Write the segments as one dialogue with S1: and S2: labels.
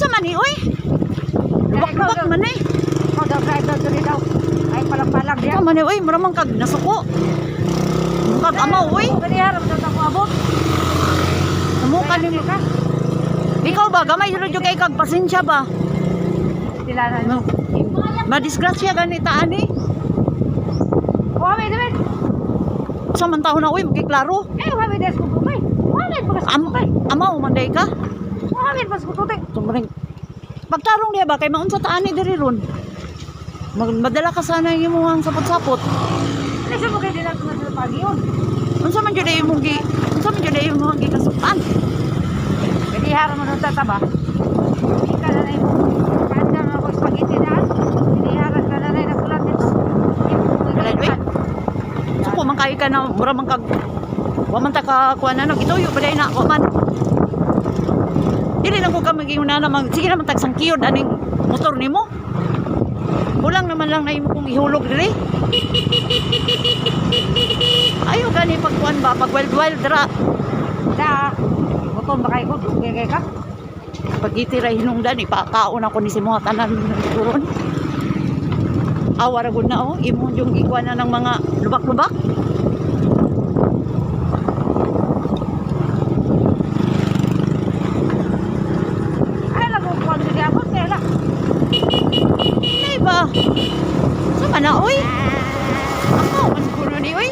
S1: Unsa man ni oy? Lubak-lubak man eh.
S2: Ikaw daw driver dali daw. Ay palang-palang diya.
S1: Unsa man ni oy, mura man kag nasuko. Kag amaw oy.
S2: Kani harap daw ako abot.
S1: Namuka ni mo. Ikaw ba gamay jud kay kag pasensya ba?
S2: Sila na.
S1: Madisgrasya ganita ani.
S2: Wami dapat.
S1: Sa man taon na oy, magiklaro.
S2: Wami des ko tutay. Wami pa kas tutay.
S1: Amaw man day ka.
S2: Wami pas ko tutay.
S1: Tumring. Pagtarong diya ba kay maunsa taani diri ron? Madala ka sana yung imong sapot-sapot.
S2: Ano sa mga dinag na sa pagi yun?
S1: Unsa man jud imong gi? Unsa man jud imong gi kasukan?
S2: Jadi harap mo nung tataba. Hindi ka na na yung kandang ako spaghetti daan. Jadi harap ka na na yung nakulat dito.
S1: Wala doy. Suko man kay ka na mura man kag wa man ta ka kuan ano gituyo ba day na wa man. Dili lang ko ka maging una naman. Sige naman tag sangkiyod aning motor nimo. Kulang naman lang na imo kong ihulog diri. Ayo gani pagkuan ba pag wild dra.
S2: Da, butong ba kayo ko? Dugay ka?
S1: Pagiti ra hinungdan ipakaon ako ni si mga tanan turon. Awara gud na oh, imo yung ikuan na ng mga lubak-lubak.
S2: Ay, nagkukuhan ko di abot. Kaya lang.
S1: Ay ba? Sama na oy. Ako man siguro ni oy.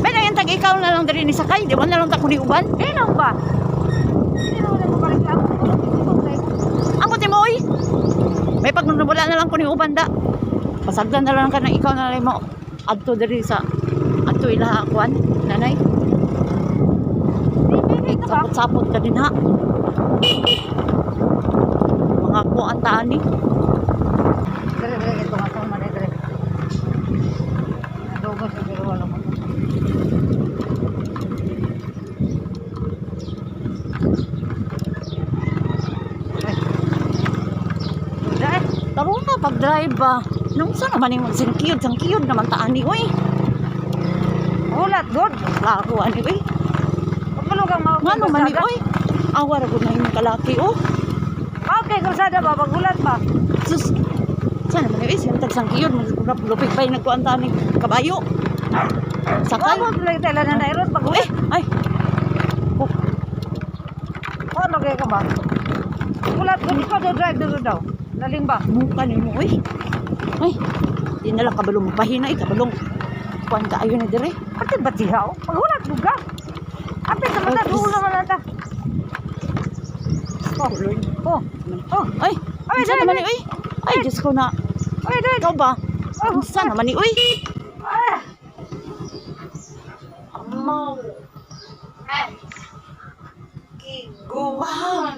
S1: Pero yung tag ikaw na lang diri ni sakay, di ba na lang ta kuni uban?
S2: Ilaw ba? Hindi naman ako kareklamo.
S1: Ambot mo oy. May pagnunubula na lang kuni uban da. Pasagdan na lang ka na ikaw na lang mo adto diri sa adto ilaha kuan nanay.
S2: Hindi ka ba?
S1: Sapot-sapot ka din ha. Mga kuan tani.
S2: Dire, ito nga sa mga dire. Nadogo sa pero wala mo. Dai,
S1: Taro na pag-drive ba. Nung saan naman yung sangkiyod naman taani oy.
S2: ulat god.
S1: Laro ani oy.
S2: Pagmalugang mga
S1: Ngano man ni oy. Awar gud na yung kalaki oh.
S2: Okay, kursada ba? Pagulat ba?
S1: Sus. Saan naman oy sintag sangkiyod lupig pa yung nagkuan tani kabayo. Sakay.
S2: Wala mo tuloy tela na nairot. Pagulat.
S1: Ay. Oh,
S2: Ano kaya ka ba? Pagulat ko. Ikaw daw drive dito daw. Laling ba?
S1: muka ni mo oy. Ay. Di na lang kabalong pahina kabalong. Kuan ka ayo na dire.
S2: Ate ba't siya? Pagulat mo ka? Ate sa mata. Dulo naman nata.
S1: Oh, Lord.
S2: Oh. Oh.
S1: Ay.
S2: Ay,
S1: Saan
S2: dai,
S1: naman
S2: dai.
S1: ni oy? Ay, Diyos ko na.
S2: Ay, dai.
S1: Ikaw ba?
S2: Oh.
S1: Saan naman ni oy?
S2: Ah.
S1: Amaw. Kiguhan.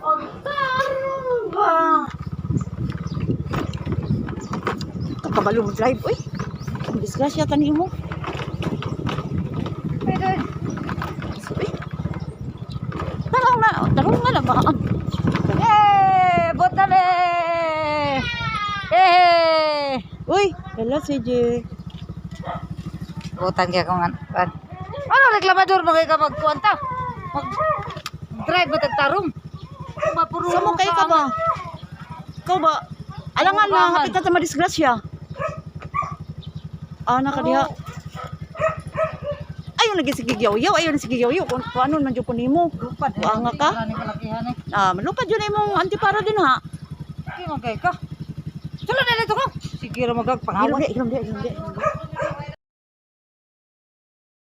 S1: Ang tarong ba? Kakabalo mo drive, uy. Ang disgrasya tani mo.
S2: Ay, dai.
S1: Uy. Tarong na ba?
S2: Eh, botame. Eh.
S1: Uy, hello si J.
S2: Butan kaya kung ano. Ano, reklamador mo kayo ka magkuwanta? Mag-drive ba tagtarong?
S1: Samo kay ka ba? Ikaw ba? Alangan na, hapit na sa madisgrasya. Nakadiha. Ayaw lagi sige yaw-yaw, ayaw na sige yaw-yaw. Kung ano man dyan ko nimo.
S2: Lupad.
S1: Buanga ka? Malupad yun imong antipara din ha.
S2: Hindi mo kayo ka. Sula na dito ko. Sige ra magagpangawan.
S1: Hilom di.